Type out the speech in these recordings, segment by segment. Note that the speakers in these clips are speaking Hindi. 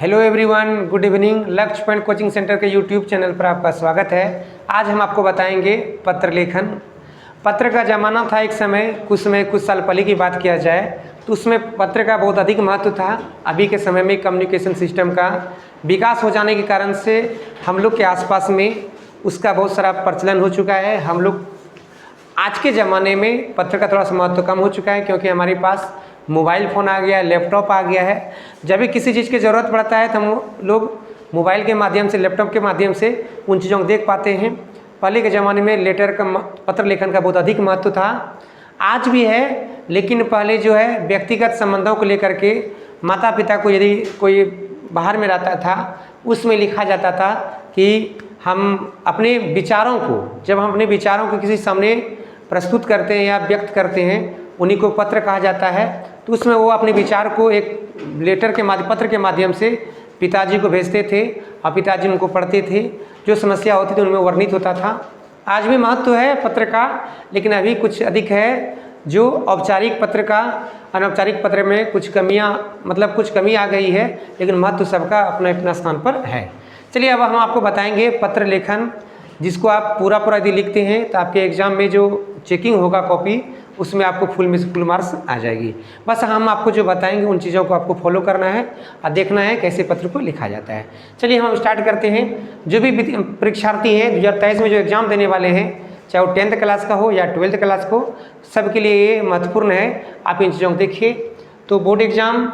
Hello everyone, good evening. लक्ष्य पॉइंट कोचिंग सेंटर के यूट्यूब चैनल पर आपका स्वागत है। आज हम आपको बताएंगे पत्र लेखन। पत्र का ज़माना था एक समय, कुछ साल पहले की बात किया जाए तो उसमें पत्र का बहुत अधिक महत्व था। अभी के समय में कम्युनिकेशन सिस्टम का विकास हो जाने के कारण से हम लोग के आसपास में उसका बहुत सारा प्रचलन हो चुका है। हम लोग आज के ज़माने में पत्र का थोड़ा सा महत्व कम हो चुका है, क्योंकि हमारे पास मोबाइल फ़ोन आ गया है, लैपटॉप आ गया है। जब भी किसी चीज़ की ज़रूरत पड़ता है तो हम लोग मोबाइल के माध्यम से, लैपटॉप के माध्यम से उन चीज़ों को देख पाते हैं। पहले के ज़माने में पत्र लेखन का बहुत अधिक महत्व था, आज भी है, लेकिन पहले जो है व्यक्तिगत संबंधों को लेकर के माता पिता को यदि कोई बाहर में रहता था उसमें लिखा जाता था कि हम अपने विचारों को, जब हम अपने विचारों को किसी सामने प्रस्तुत करते हैं या व्यक्त करते हैं, उन्हीं को पत्र कहा जाता है। तो उसमें वो अपने विचार को एक पत्र के माध्यम से पिताजी को भेजते थे और पिताजी उनको पढ़ते थे। जो समस्या होती थी उनमें वर्णित होता था। आज भी महत्व है पत्र का, लेकिन अभी कुछ अधिक है। जो औपचारिक पत्र का अनौपचारिक पत्र में कुछ कमी आ गई है, लेकिन महत्व सबका अपने अपना स्थान पर है। चलिए अब हम आपको बताएंगे पत्र लेखन, जिसको आप पूरा यदि लिखते हैं तो आपके एग्ज़ाम में जो चेकिंग होगा कॉपी, उसमें आपको फुल में से फुल मार्क्स आ जाएगी। बस हम आपको जो बताएंगे उन चीज़ों को आपको फॉलो करना है और देखना है कैसे पत्र को लिखा जाता है। चलिए हम स्टार्ट करते हैं। जो भी परीक्षार्थी हैं 2023 में जो एग्ज़ाम देने वाले हैं, चाहे वो 10th क्लास का हो या 12th क्लास को, सबके लिए ये महत्वपूर्ण है। आप इन चीज़ों को देखिए। तो board exam,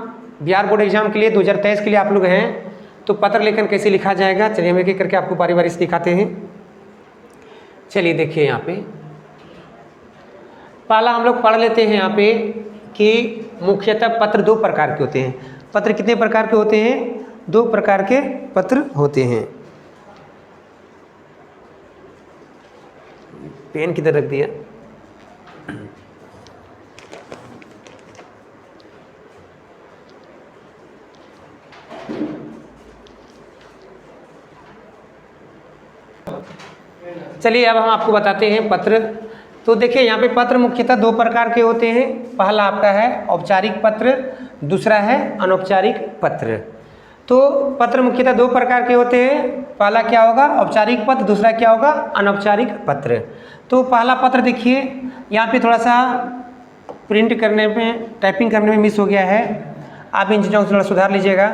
Bihar board exam के लिए 2023 के लिए आप लोग हैं, तो पत्र लेखन कैसे लिखा जाएगा, चलिए हम एक एक करके आपको बारी बारी से दिखाते हैं। चलिए देखिए, यहाँ पे पहला हम लोग पढ़ लेते हैं यहाँ पे कि मुख्यतः पत्र दो प्रकार के होते हैं। पत्र कितने प्रकार के होते हैं? दो प्रकार के पत्र होते हैं। पेन किधर रख दिया? चलिए अब हम आपको बताते हैं पत्र। तो देखिए यहाँ पे पत्र मुख्यतः दो प्रकार के होते हैं। पहला आपका है औपचारिक पत्र, दूसरा है अनौपचारिक पत्र। तो पत्र मुख्यतः दो प्रकार के होते हैं। पहला क्या होगा? औपचारिक पत्र, दूसरा क्या होगा? अनौपचारिक पत्र। तो पहला पत्र देखिए, यहाँ पे थोड़ा सा प्रिंट करने में, टाइपिंग करने में मिस हो गया है। आप इन चीज़ों को थोड़ा सुधार लीजिएगा।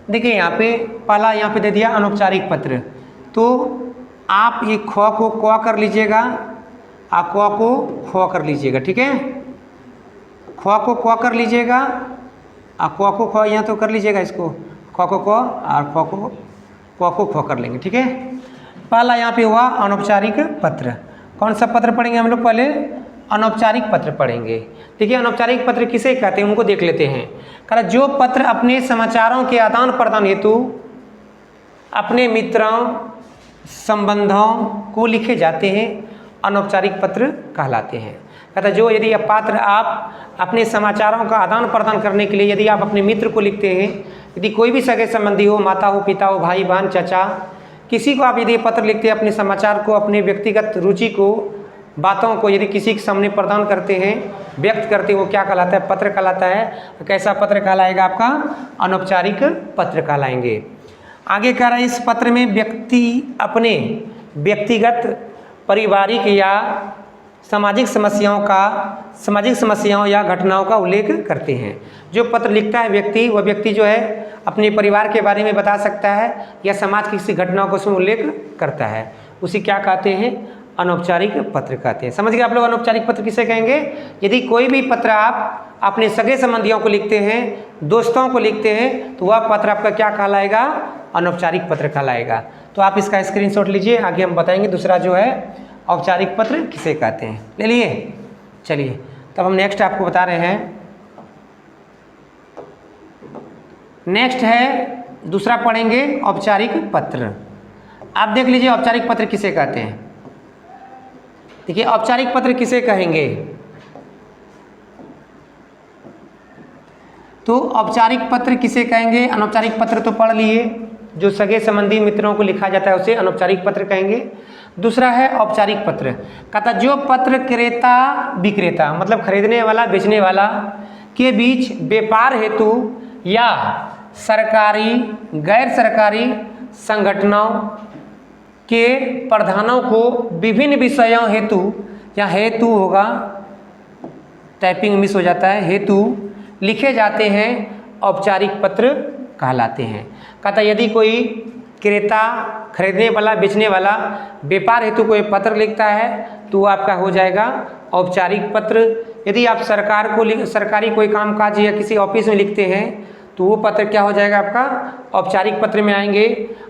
देखिए यहाँ पे पहला यहाँ पे दे दिया अनौपचारिक पत्र। तो आप ये ख को क कर लीजिएगा, आप क को ख कर लीजिएगा, ठीक है। ख को क कर लीजिएगा, आप क को ख यहाँ तो कर लीजिएगा, इसको ख को क और ख को क को ख कर लेंगे, ठीक है। पहला यहाँ पे हुआ अनौपचारिक पत्र। कौन सा पत्र पढ़ेंगे हम लोग? पहले अनौपचारिक पत्र पढ़ेंगे। देखिए अनौपचारिक पत्र किसे कहते हैं, उनको देख लेते हैं। कारण जो पत्र अपने समाचारों के आदान प्रदान हेतु अपने मित्रों संबंधों को लिखे जाते हैं, अनौपचारिक पत्र कहलाते हैं। कहता जो यदि पात्र आप अपने समाचारों का आदान प्रदान करने के लिए यदि आप अपने मित्र को लिखते हैं, यदि कोई भी सगे संबंधी हो, माता हो, पिता हो, भाई बहन, चाचा, किसी को आप यदि पत्र लिखते हैं, अपने समाचार को, अपने व्यक्तिगत रुचि को, बातों को यदि किसी के सामने प्रदान करते हैं, व्यक्त करते हैं, वो क्या कहलाता है? पत्र कहलाता है। कैसा पत्र कहलाएगा आपका? अनौपचारिक पत्र कहलाएंगे। आगे कह रहा है इस पत्र में व्यक्ति अपने व्यक्तिगत, पारिवारिक या सामाजिक समस्याओं या घटनाओं का उल्लेख करते हैं। जो पत्र लिखता है व्यक्ति, वह व्यक्ति जो है अपने परिवार के बारे में बता सकता है या समाज की किसी घटनाओं को उसमें उल्लेख करता है। उसे क्या कहते हैं? अनौपचारिक पत्र कहते हैं। समझ गए आप लोग अनौपचारिक पत्र किसे कहेंगे? यदि कोई भी पत्र आप अपने सगे संबंधियों को लिखते हैं, दोस्तों को लिखते हैं, तो वह पत्र आपका क्या कहलाएगा? अनौपचारिक पत्र कहलाएगा। तो आप इसका स्क्रीनशॉट लीजिए, आगे हम बताएंगे दूसरा जो है औपचारिक पत्र किसे कहते हैं। ले लिए? चलिए तब हम नेक्स्ट आपको बता रहे हैं। नेक्स्ट है दूसरा पढ़ेंगे औपचारिक पत्र। आप देख लीजिए औपचारिक पत्र किसे कहते हैं। देखिए औपचारिक पत्र किसे कहेंगे? तो औपचारिक पत्र किसे कहेंगे? अनौपचारिक पत्र तो पढ़ लिए, जो सगे संबंधी मित्रों को लिखा जाता है उसे अनौपचारिक पत्र कहेंगे। दूसरा है औपचारिक पत्र। कहता जो पत्र क्रेता विक्रेता, मतलब खरीदने वाला बेचने वाला के बीच व्यापार हेतु या सरकारी गैर सरकारी संगठनों के प्रधानों को विभिन्न विषयों हेतु, या हेतु होगा, टाइपिंग मिस हो जाता है, हेतु लिखे जाते हैं औपचारिक पत्र कहलाते हैं। कहता यदि कोई क्रेता, खरीदने वाला, बेचने वाला व्यापार हेतु कोई पत्र लिखता है तो वो आपका हो जाएगा औपचारिक पत्र। यदि आप सरकारी कोई कामकाज या किसी ऑफिस में लिखते हैं तो वो पत्र क्या हो जाएगा आपका औपचारिक पत्र में आएंगे।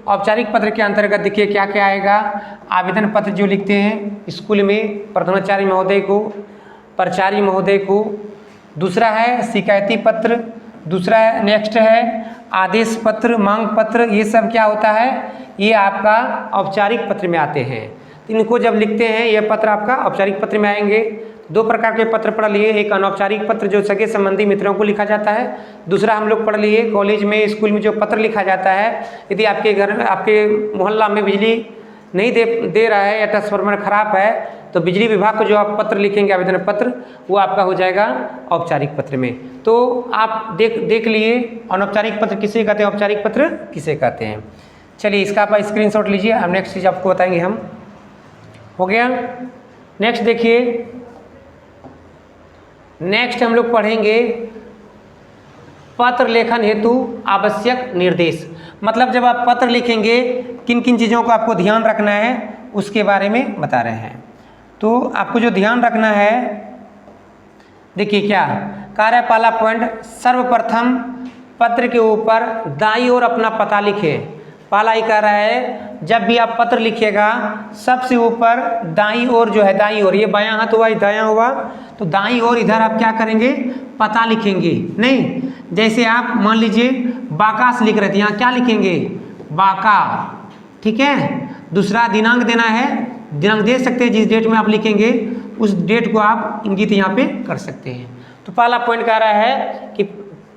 औपचारिक पत्र के अंतर्गत देखिए क्या क्या आएगा। आवेदन पत्र जो लिखते हैं स्कूल में प्रधानाचार्य महोदय को, प्राचार्य महोदय को। दूसरा है शिकायती पत्र, दूसरा है नेक्स्ट है आदेश पत्र, मांग पत्र। ये सब क्या होता है, ये आपका औपचारिक पत्र में आते हैं। इनको जब लिखते हैं ये पत्र आपका औपचारिक पत्र में आएंगे। दो प्रकार के पत्र पढ़ लिए, एक अनौपचारिक पत्र जो सगे संबंधी मित्रों को लिखा जाता है, दूसरा हम लोग पढ़ लिए कॉलेज में, स्कूल में जो पत्र लिखा जाता है। यदि आपके घर में, आपके मोहल्ला में बिजली नहीं दे रहा है या ट्रांसफार्मर खराब है तो बिजली विभाग को जो आप पत्र लिखेंगे आवेदन पत्र, वो आपका हो जाएगा औपचारिक पत्र में। तो आप देख लिए अनौपचारिक पत्र किसे कहते हैं, औपचारिक पत्र किसे कहते हैं। चलिए इसका आप स्क्रीनशॉट लीजिए, हम नेक्स्ट चीज़ आपको बताएंगे हम। हो गया। नेक्स्ट देखिए, नेक्स्ट हम लोग पढ़ेंगे पत्र लेखन हेतु आवश्यक निर्देश। मतलब जब आप पत्र लिखेंगे किन किन चीज़ों को आपको ध्यान रखना है उसके बारे में बता रहे हैं। तो आपको जो ध्यान रखना है, देखिए क्या कार्य पहला पॉइंट, सर्वप्रथम पत्र के ऊपर दाईं ओर अपना पता लिखे। पहला ही कह रहा है जब भी आप पत्र लिखिएगा सबसे ऊपर दाईं ओर जो है, दाईं ओर, ये बायां हाथ हुआ, ये दायां हुआ, तो दाईं ओर इधर आप क्या करेंगे पता लिखेंगे। नहीं, जैसे आप मान लीजिए बाका से लिख रहे थे, यहाँ क्या लिखेंगे बाका, ठीक है। दूसरा दिनांक देना है, दिनांक दे सकते हैं, जिस डेट में आप लिखेंगे उस डेट को आप इंगित यहाँ पे कर सकते हैं। तो पहला पॉइंट कह रहा है कि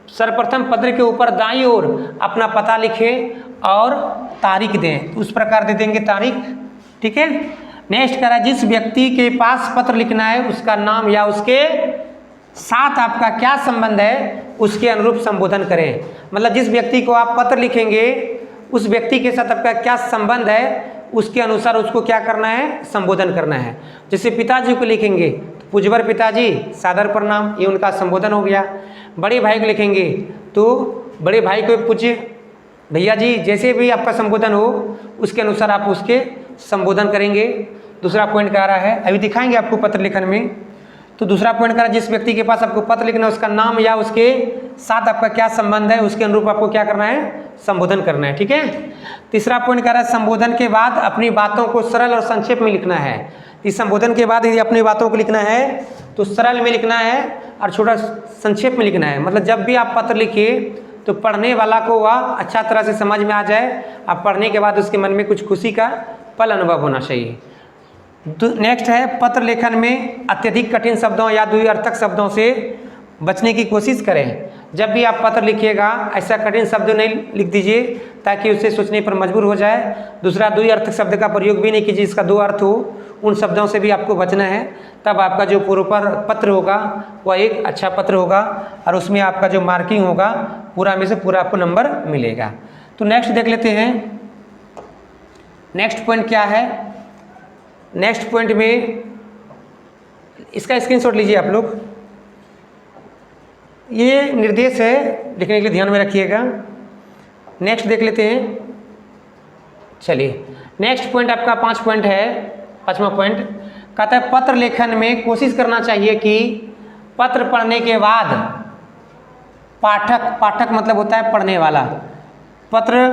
सर्वप्रथम पत्र के ऊपर दाईं ओर अपना पता लिखें और तारीख दें, तो उस प्रकार दे देंगे तारीख, ठीक है। नेक्स्ट कह रहा है जिस व्यक्ति के पास पत्र लिखना है उसका नाम या उसके साथ आपका क्या संबंध है उसके अनुरूप संबोधन करें। मतलब जिस व्यक्ति को आप पत्र लिखेंगे उस व्यक्ति के साथ आपका क्या संबंध है उसके अनुसार उसको क्या करना है, संबोधन करना है। जैसे पिताजी को लिखेंगे तो पूज्यवर पिताजी, सादर प्रणाम, ये उनका संबोधन हो गया। बड़े भाई को लिखेंगे तो बड़े भाई को पूज्य भैया जी, जैसे भी आपका संबोधन हो उसके अनुसार आप उसके संबोधन करेंगे। दूसरा पॉइंट कह रहा है, अभी दिखाएंगे आपको पत्र लेखन में। तो दूसरा पॉइंट कह रहा है जिस व्यक्ति के पास आपको पत्र लिखना है उसका नाम या उसके साथ आपका क्या संबंध है उसके अनुरूप आपको क्या करना है, संबोधन करना है, ठीक है। तीसरा पॉइंट कह रहा है संबोधन के बाद अपनी बातों को सरल और संक्षेप में लिखना है। इस संबोधन के बाद यदि अपनी बातों को लिखना है तो सरल में लिखना है और छोटा संक्षेप में लिखना है। मतलब जब भी आप पत्र लिखिए तो पढ़ने वाला को वह अच्छा तरह से समझ में आ जाए, आप पढ़ने के बाद उसके मन में कुछ खुशी का पल अनुभव होना चाहिए। नेक्स्ट है पत्र लेखन में अत्यधिक कठिन शब्दों या द्विअर्थक शब्दों से बचने की कोशिश करें। जब भी आप पत्र लिखिएगा ऐसा कठिन शब्द नहीं लिख दीजिए ताकि उसे सोचने पर मजबूर हो जाए। दूसरा द्विअर्थक शब्द का प्रयोग भी नहीं कीजिए, इसका दो अर्थ हो, उन शब्दों से भी आपको बचना है। तब आपका जो पूर्व पत्र होगा वह एक अच्छा पत्र होगा और उसमें आपका जो मार्किंग होगा पूरा में से पूरा आपको नंबर मिलेगा। तो नेक्स्ट देख लेते हैं, नेक्स्ट पॉइंट क्या है। नेक्स्ट पॉइंट में इसका स्क्रीनशॉट लीजिए आप लोग, ये निर्देश है लिखने के लिए, ध्यान में रखिएगा। नेक्स्ट देख लेते हैं। चलिए नेक्स्ट पॉइंट आपका 5 पॉइंट है, 5वां पॉइंट कहता है पत्र लेखन में कोशिश करना चाहिए कि पत्र पढ़ने के बाद पाठक मतलब होता है पढ़ने वाला, पत्र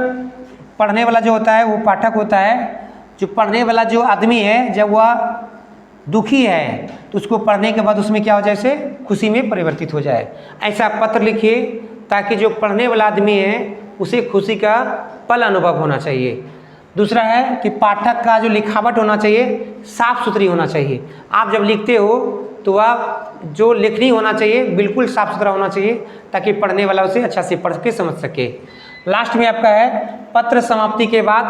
पढ़ने वाला जो होता है वो पाठक होता है। जो पढ़ने वाला जो आदमी है जब वह दुखी है तो उसको पढ़ने के बाद उसमें क्या हो जाए, से खुशी में परिवर्तित हो जाए। ऐसा पत्र लिखिए ताकि जो पढ़ने वाला आदमी है उसे खुशी का पल अनुभव होना चाहिए। दूसरा है कि पाठक का जो लिखावट होना चाहिए साफ सुथरी होना चाहिए। आप जब लिखते हो तो आप जो लेखनी होना चाहिए बिल्कुल साफ सुथरा होना चाहिए ताकि पढ़ने वाला उसे अच्छा से पढ़ के समझ सके। लास्ट में आपका है पत्र समाप्ति के बाद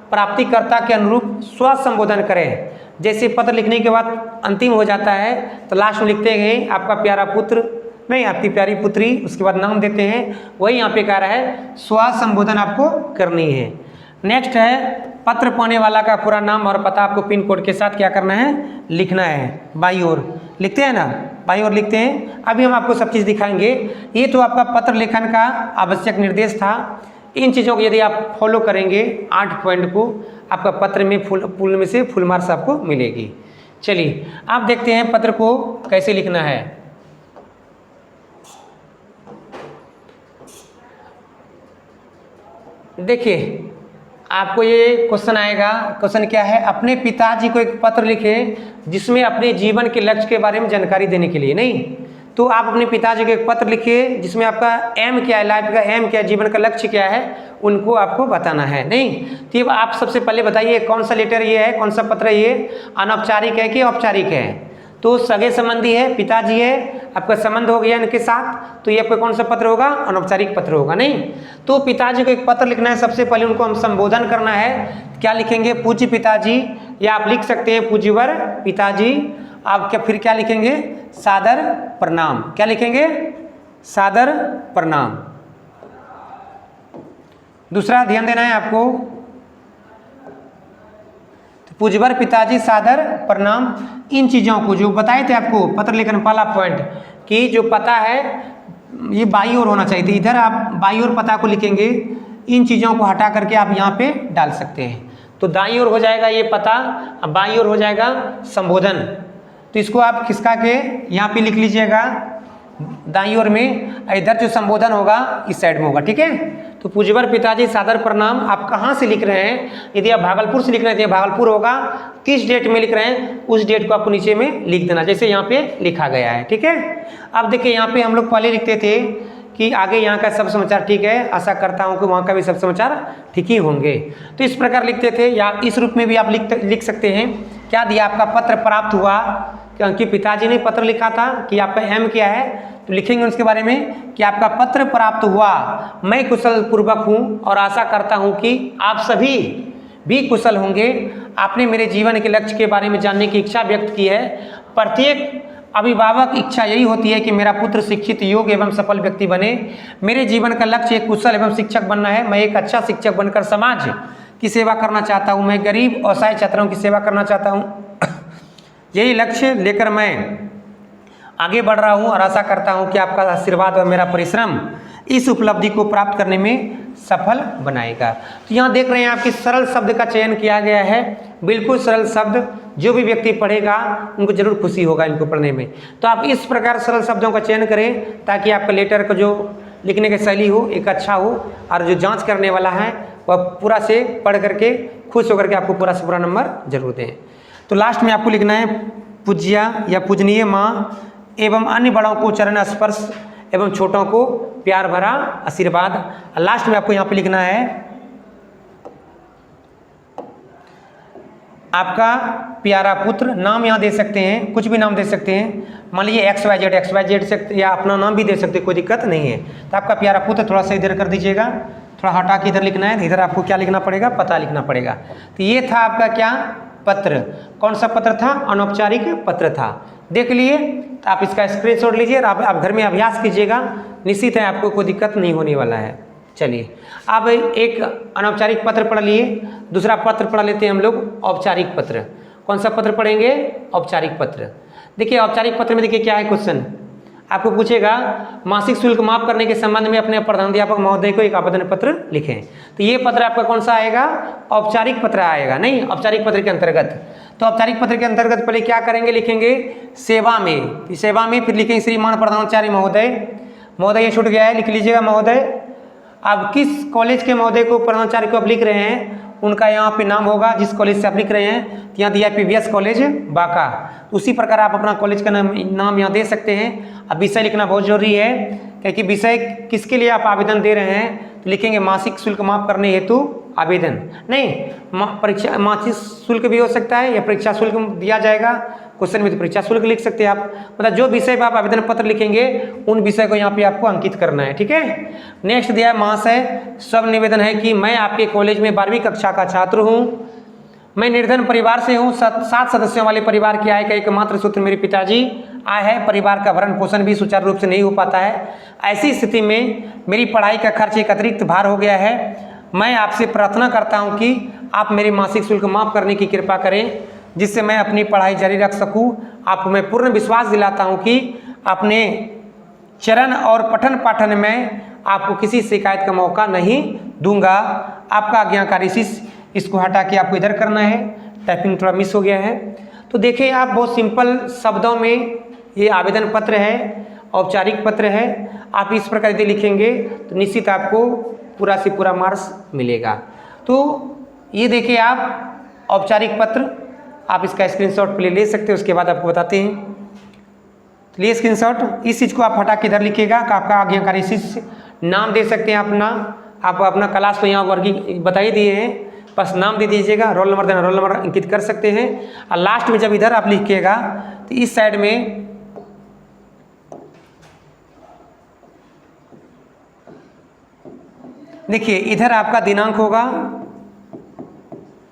प्राप्तिकर्ता के अनुरूप स्व संबोधन करें। जैसे पत्र लिखने के बाद अंतिम हो जाता है तो लास्ट में लिखते हैं आपका प्यारा पुत्र नहीं, आपकी प्यारी पुत्री, उसके बाद नाम देते हैं, वही यहाँ पे कह रहा है स्व संबोधन आपको करनी है। नेक्स्ट है पत्र पाने वाला का पूरा नाम और पता आपको पिन कोड के साथ क्या करना है, लिखना है। बाईं ओर लिखते हैं ना, बाईं ओर लिखते हैं। अभी हम आपको सब चीज़ दिखाएंगे। ये तो आपका पत्र लेखन का आवश्यक निर्देश था। इन चीज़ों को यदि आप फॉलो करेंगे 8 पॉइंट को, आपका पत्र में फुल में से फुल मार्क्स आपको मिलेगी। चलिए आप देखते हैं पत्र को कैसे लिखना है। देखिए आपको ये क्वेश्चन आएगा। क्वेश्चन क्या है, अपने पिताजी को एक पत्र लिखें जिसमें अपने जीवन के लक्ष्य के बारे में जानकारी देने के लिए। नहीं तो आप अपने पिताजी को एक पत्र लिखिए जिसमें आपका एम क्या है, लाइफ का एम क्या है, जीवन का लक्ष्य क्या है, उनको आपको बताना है। नहीं तो आप सबसे पहले बताइए कौन सा लेटर ये है, कौन सा पत्र ये अनौपचारिक है कि औपचारिक है। तो सगे संबंधी है, पिताजी है, आपका संबंध हो गया इनके साथ, तो ये आपका कौन सा पत्र होगा, अनौपचारिक पत्र होगा। नहीं तो पिताजी को एक पत्र लिखना है, सबसे पहले उनको हम संबोधन करना है। क्या लिखेंगे, पूज्य पिताजी, या आप लिख सकते हैं पूज्यवर पिताजी। आप क्या फिर क्या लिखेंगे, सादर प्रणाम। क्या लिखेंगे, सादर प्रणाम। दूसरा ध्यान देना है आपको, पूज्यवर पिताजी सादर प्रणाम। इन चीज़ों को जो बताए थे आपको पत्र लेखन वाला पॉइंट कि जो पता है ये बाईं ओर होना चाहिए, इधर आप बाईं ओर पता को लिखेंगे। इन चीज़ों को हटा करके आप यहाँ पे डाल सकते हैं। तो दाईं ओर हो जाएगा ये पता, अब बाईं ओर हो जाएगा संबोधन। तो इसको आप खिसका के यहाँ पे लिख लीजिएगा दाईं ओर में, इधर जो संबोधन होगा इस साइड में होगा। ठीक है, तो पूज्यवर पिताजी सादर प्रणाम। आप कहाँ से लिख रहे हैं, यदि आप भागलपुर से लिख रहे हैं तो भागलपुर होगा। किस डेट में लिख रहे हैं उस डेट को आपको नीचे में लिख देना, जैसे यहाँ पे लिखा गया है। ठीक है, अब देखिए यहाँ पे हम लोग पहले लिखते थे कि आगे यहाँ का सब समाचार ठीक है, आशा करता हूँ कि वहाँ का भी सब समाचार ठीक ही होंगे। तो इस प्रकार लिखते थे, या इस रूप में भी आप लिख सकते हैं। क्या दिया, आपका पत्र प्राप्त हुआ, क्योंकि पिताजी ने पत्र लिखा था कि आपका एम क्या है, तो लिखेंगे उसके बारे में कि आपका पत्र प्राप्त हुआ, मैं कुशल पूर्वक हूँ और आशा करता हूँ कि आप सभी भी कुशल होंगे। आपने मेरे जीवन के लक्ष्य के बारे में जानने की इच्छा व्यक्त की है। प्रत्येक अभिभावक इच्छा यही होती है कि मेरा पुत्र शिक्षित, योग्य एवं सफल व्यक्ति बने। मेरे जीवन का लक्ष्य एक कुशल एवं शिक्षक बनना है। मैं एक अच्छा शिक्षक बनकर समाज की सेवा करना चाहता हूँ। मैं गरीब असहाय छात्रों की सेवा करना चाहता हूँ। यही लक्ष्य लेकर मैं आगे बढ़ रहा हूँ और आशा करता हूँ कि आपका आशीर्वाद और मेरा परिश्रम इस उपलब्धि को प्राप्त करने में सफल बनाएगा। तो यहाँ देख रहे हैं आपकी सरल शब्द का चयन किया गया है, बिल्कुल सरल शब्द। जो भी व्यक्ति पढ़ेगा उनको जरूर खुशी होगा इनको पढ़ने में। तो आप इस प्रकार सरल शब्दों का चयन करें ताकि आपका लेटर का जो लिखने की शैली हो एक अच्छा हो, और जो जाँच करने वाला है वह पूरा से पढ़ करके खुश होकर के आपको पूरा से पूरा नंबर जरूर दें। तो लास्ट में आपको लिखना है पूज्या या पूजनीय माँ एवं अन्य बड़ों को चरण स्पर्श एवं छोटों को प्यार भरा आशीर्वाद। लास्ट में आपको यहाँ पे लिखना है आपका प्यारा पुत्र। नाम यहाँ दे सकते हैं, कुछ भी नाम दे सकते हैं, मान लीजिए XYZ से, या अपना नाम भी दे सकते हैं, कोई दिक्कत नहीं है। तो आपका प्यारा पुत्र थोड़ा सा इधर कर दीजिएगा, थोड़ा हटा के इधर लिखना है। इधर आपको क्या लिखना पड़ेगा, पता लिखना पड़ेगा। तो ये था आपका क्या पत्र, कौन सा पत्र था, अनौपचारिक पत्र था। देख लिए, तो आप इसका स्क्रीनशॉट लीजिए और आप घर में अभ्यास कीजिएगा, निश्चित है आपको कोई दिक्कत नहीं होने वाला है। चलिए अब एक अनौपचारिक पत्र पढ़ लिए, दूसरा पत्र पढ़ लेते हैं हम लोग औपचारिक पत्र। कौन सा पत्र पढ़ेंगे, औपचारिक पत्र। देखिए औपचारिक पत्र में देखिए क्या है क्वेश्चन, आपको पूछेगा मासिक शुल्क माफ करने के संबंध में अपने प्रधानाध्यापक महोदय को एक आवेदन पत्र लिखें। तो ये पत्र आपका कौन सा आएगा, औपचारिक पत्र आएगा। नहीं, औपचारिक पत्र के अंतर्गत। तो औपचारिक पत्र के अंतर्गत पहले क्या करेंगे, लिखेंगे सेवा में। सेवा में फिर लिखेंगे श्रीमान प्रधानाचार्य महोदय। महोदय ये छूट गया है, लिख लीजिएगा महोदय। अब किस कॉलेज के महोदय को प्रधानाचार्य को आप लिख रहे हैं, उनका यहाँ पे नाम होगा जिस कॉलेज से आप लिख रहे हैं। तो यहाँ दिया PVS कॉलेज बांका। तो उसी प्रकार आप अपना कॉलेज का नाम यहाँ दे सकते हैं। अब विषय लिखना बहुत जरूरी है, क्योंकि विषय किसके लिए आप आवेदन दे रहे हैं। तो लिखेंगे मासिक शुल्क माफ करने हेतु आवेदन। नहीं, परीक्षा मासिक शुल्क भी हो सकता है या परीक्षा शुल्क दिया जाएगा क्वेश्चन में, तो परीक्षा शुल्क लिख सकते हैं आप। मतलब जो विषय पर आप आवेदन पत्र लिखेंगे उन विषय को यहाँ पे आपको अंकित करना है। ठीक है, नेक्स्ट दिया महाशय, सब निवेदन है कि मैं आपके कॉलेज में 12वीं कक्षा का छात्र हूँ। मैं निर्धन परिवार से हूँ, 7 सदस्यों वाले परिवार की आय का एकमात्र सूत्र मेरे पिताजी आय है, परिवार का भरण पोषण भी सुचारू रूप से नहीं हो पाता है। ऐसी स्थिति में मेरी पढ़ाई का खर्च एक अतिरिक्त भार हो गया है। मैं आपसे प्रार्थना करता हूं कि आप मेरी मासिक शुल्क माफ़ करने की कृपा करें, जिससे मैं अपनी पढ़ाई जारी रख सकूं। आपको मैं पूर्ण विश्वास दिलाता हूं कि अपने चरण और पठन पाठन में आपको किसी शिकायत का मौका नहीं दूंगा। आपका आज्ञाकारी शिष्य। इसको हटा के आपको इधर करना है, टाइपिंग थोड़ा मिस हो गया है। तो देखिए आप बहुत सिंपल शब्दों में ये आवेदन पत्र है, औपचारिक पत्र है। आप इस प्रकार यदि लिखेंगे तो निश्चित आपको पूरा से पूरा मार्क्स मिलेगा। तो ये देखिए आप औपचारिक पत्र, आप इसका स्क्रीनशॉट पहले ले सकते हैं, उसके बाद आपको बताते हैं। लिए स्क्रीनशॉट, इस चीज़ को आप हटा के इधर लिखिएगा कि आपका आज्ञाकारी शिष्य। नाम दे सकते हैं अपना, आप अपना क्लास तो यहाँ वर्गी बता ही दिए हैं, बस नाम दे दीजिएगा। रोल नंबर देना, रोल नंबर अंकित कर सकते हैं। और लास्ट में जब इधर आप लिखिएगा तो इस साइड में देखिए इधर आपका दिनांक होगा।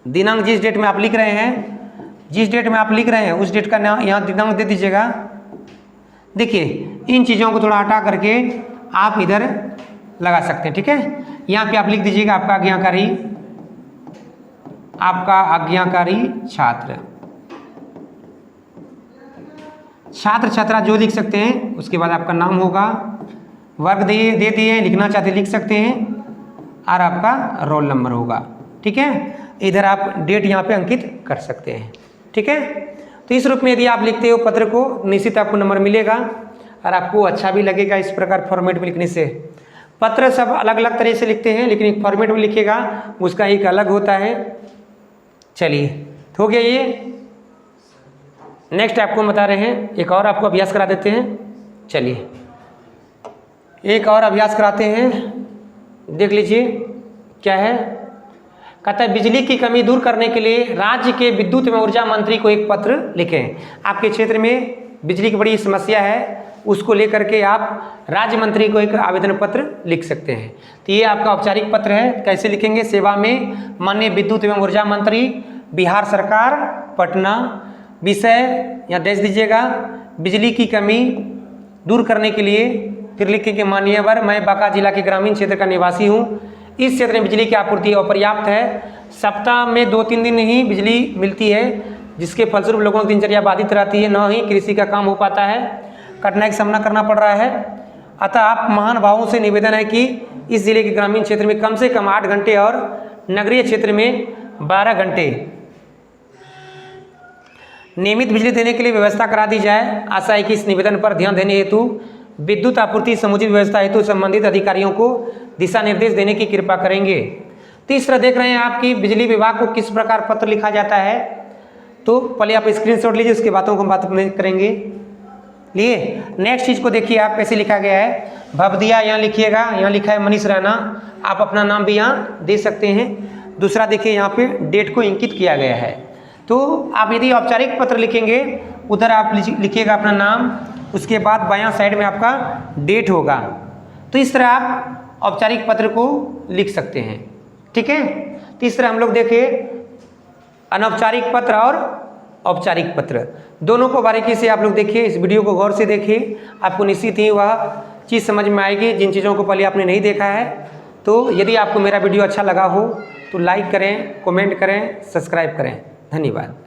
दिनांक जिस डेट में आप लिख रहे हैं, जिस डेट में आप लिख रहे हैं उस डेट का नाम यहाँ दिनांक दे दीजिएगा। देखिए इन चीज़ों को थोड़ा हटा करके आप इधर लगा सकते हैं, ठीक है। यहाँ पे आप लिख दीजिएगा आपका आज्ञाकारी छात्र, छात्र छात्रा जो लिख सकते हैं। उसके बाद आपका नाम होगा, वर्ग दे दिए, लिखना चाहते लिख सकते हैं, और आपका रोल नंबर होगा, ठीक है। इधर आप डेट यहाँ पे अंकित कर सकते हैं, ठीक है। तो इस रूप में यदि आप लिखते हो पत्र को, निश्चित आपको नंबर मिलेगा और आपको अच्छा भी लगेगा। इस प्रकार फॉर्मेट में लिखने से पत्र सब अलग अलग तरह से लिखते हैं, लेकिन एक फॉर्मेट में लिखेगा उसका एक अलग होता है। चलिए हो गया ये। नेक्स्ट आपको बता रहे हैं, एक और आपको अभ्यास करा देते हैं। चलिए एक और अभ्यास कराते हैं, देख लीजिए क्या है। कहता है बिजली की कमी दूर करने के लिए राज्य के विद्युत एवं ऊर्जा मंत्री को एक पत्र लिखें। आपके क्षेत्र में बिजली की बड़ी समस्या है, उसको लेकर के आप राज्य मंत्री को एक आवेदन पत्र लिख सकते हैं। तो ये आपका औपचारिक पत्र है। कैसे लिखेंगे? सेवा में माननीय विद्युत एवं ऊर्जा मंत्री बिहार सरकार पटना, विषय या देश दीजिएगा बिजली की कमी दूर करने के लिए। फिर लिखेंगे माननीयवर मैं बांका जिला के ग्रामीण क्षेत्र का निवासी हूँ। इस क्षेत्र में बिजली की आपूर्ति अपर्याप्त है, सप्ताह में 2-3 दिन ही बिजली मिलती है, जिसके फलस्वरूप लोगों की दिनचर्या बाधित रहती है, न ही कृषि का काम हो पाता है, कठिनाई का सामना करना पड़ रहा है। अतः आप महान भावों से निवेदन है कि इस जिले के ग्रामीण क्षेत्र में कम से कम 8 घंटे और नगरीय क्षेत्र में 12 घंटे नियमित बिजली देने के लिए व्यवस्था करा दी जाए। आशा है कि इस निवेदन पर ध्यान देने हेतु विद्युत आपूर्ति समुचित व्यवस्था हेतु संबंधित अधिकारियों को दिशा निर्देश देने की कृपा करेंगे। तीसरा देख रहे हैं आपकी बिजली विभाग को किस प्रकार पत्र लिखा जाता है। तो पहले आप स्क्रीनशॉट लीजिए, उसके बातों को हम बात करेंगे। लिए नेक्स्ट चीज़ को देखिए आप कैसे लिखा गया है। भवदिया यहाँ लिखिएगा, यहाँ लिखा है मनीष राणा, आप अपना नाम भी यहाँ दे सकते हैं। दूसरा देखिए यहाँ पे डेट को इंकित किया गया है। तो आप यदि औपचारिक पत्र लिखेंगे उधर आप लिखिएगा अपना नाम, उसके बाद बायां साइड में आपका डेट होगा। तो इस तरह आप औपचारिक पत्र को लिख सकते हैं, ठीक है। तो इस तरह हम लोग देखें अनौपचारिक पत्र और औपचारिक पत्र दोनों को बारीकी से आप लोग देखिए। इस वीडियो को गौर से देखिए, आपको निश्चित ही वह चीज़ समझ में आएगी जिन चीज़ों को पहले आपने नहीं देखा है। तो यदि आपको मेरा वीडियो अच्छा लगा हो तो लाइक करें, कमेंट करें, सब्सक्राइब करें। धन्यवाद।